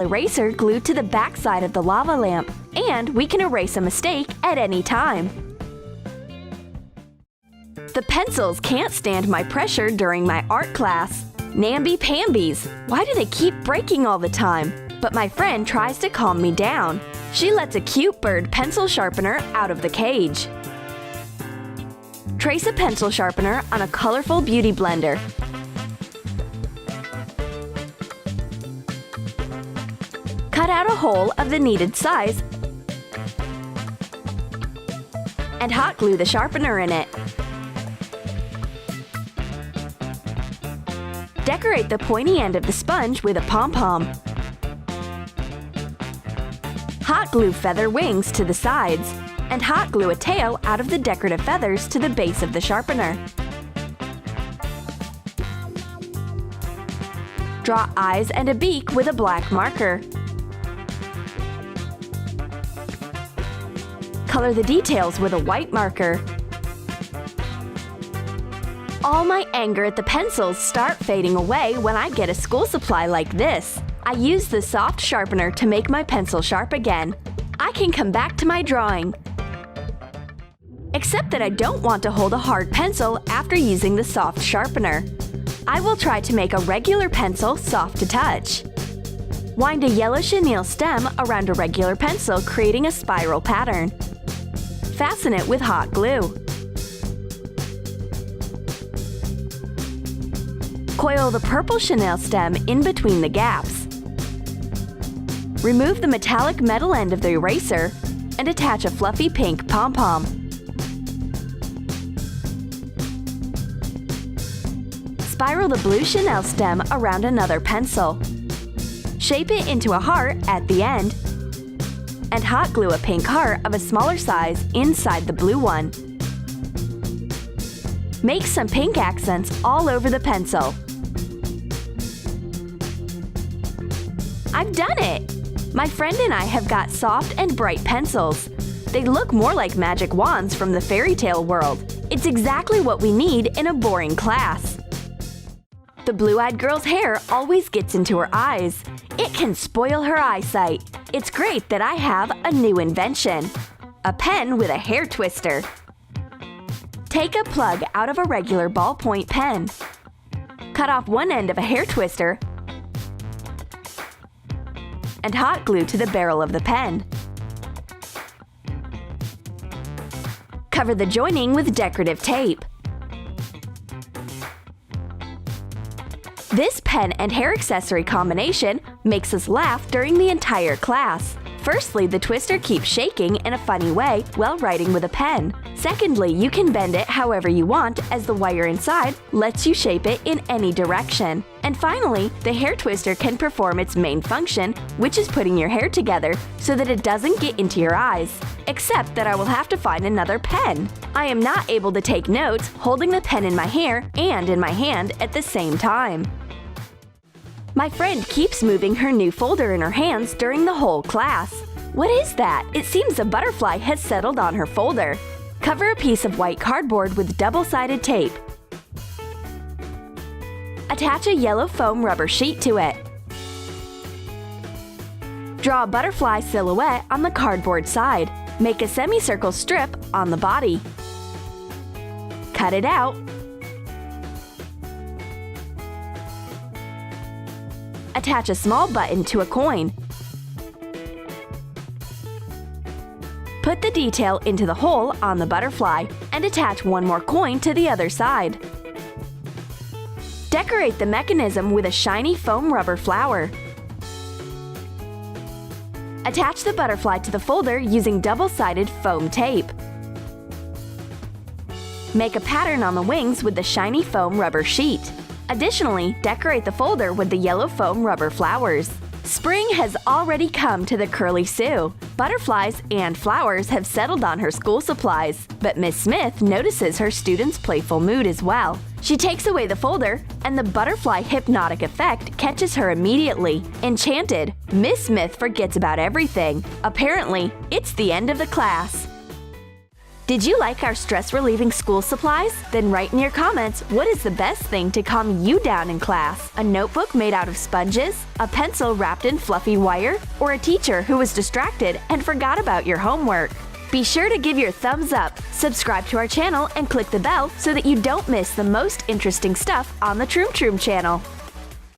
eraser glued to the back side of the lava lamp, and we can erase a mistake at any time. The pencils can't stand my pressure during my art class. Namby-pambies, why do they keep breaking all the time? But my friend tries to calm me down. She lets a cute bird pencil sharpener out of the cage. Trace a pencil sharpener on a colorful beauty blender. Cut out a hole of the needed size and hot glue the sharpener in it. Decorate the pointy end of the sponge with a pom-pom. Hot glue feather wings to the sides, and hot glue a tail out of the decorative feathers to the base of the sharpener. Draw eyes and a beak with a black marker. Color the details with a white marker. All my anger at the pencils start fading away when I get a school supply like this. I use the soft sharpener to make my pencil sharp again. I can come back to my drawing. Except that I don't want to hold a hard pencil after using the soft sharpener. I will try to make a regular pencil soft to touch. Wind a yellow chenille stem around a regular pencil, creating a spiral pattern. Fasten it with hot glue. Coil the purple chenille stem in between the gaps. Remove the metallic metal end of the eraser and attach a fluffy pink pom-pom. Spiral the blue chenille stem around another pencil. Shape it into a heart at the end, and hot glue a pink heart of a smaller size inside the blue one. Make some pink accents all over the pencil. I've done it! My friend and I have got soft and bright pencils. They look more like magic wands from the fairy tale world. It's exactly what we need in a boring class. The blue-eyed girl's hair always gets into her eyes. It can spoil her eyesight. It's great that I have a new invention. A pen with a hair twister. Take a plug out of a regular ballpoint pen. Cut off one end of a hair twister and hot glue to the barrel of the pen. Cover the joining with decorative tape. This pen and hair accessory combination makes us laugh during the entire class. Firstly, the twister keeps shaking in a funny way while writing with a pen. Secondly, you can bend it however you want, as the wire inside lets you shape it in any direction. And finally, the hair twister can perform its main function, which is putting your hair together so that it doesn't get into your eyes. Except that I will have to find another pen. I am not able to take notes holding the pen in my hair and in my hand at the same time. My friend keeps moving her new folder in her hands during the whole class. What is that? It seems a butterfly has settled on her folder. Cover a piece of white cardboard with double-sided tape. Attach a yellow foam rubber sheet to it. Draw a butterfly silhouette on the cardboard side. Make a semicircle strip on the body. Cut it out. Attach a small button to a coin. Put the detail into the hole on the butterfly and attach one more coin to the other side. Decorate the mechanism with a shiny foam rubber flower. Attach the butterfly to the folder using double-sided foam tape. Make a pattern on the wings with the shiny foam rubber sheet. Additionally, decorate the folder with the yellow foam rubber flowers. Spring has already come to the Curly Sue. Butterflies and flowers have settled on her school supplies, but Miss Smith notices her students' playful mood as well. She takes away the folder, and the butterfly hypnotic effect catches her immediately. Enchanted, Miss Smith forgets about everything. Apparently, it's the end of the class. Did you like our stress-relieving school supplies? Then write in your comments what is the best thing to calm you down in class. A notebook made out of sponges? A pencil wrapped in fluffy wire? Or a teacher who was distracted and forgot about your homework? Be sure to give your thumbs up, subscribe to our channel, and click the bell so that you don't miss the most interesting stuff on the Troom Troom channel.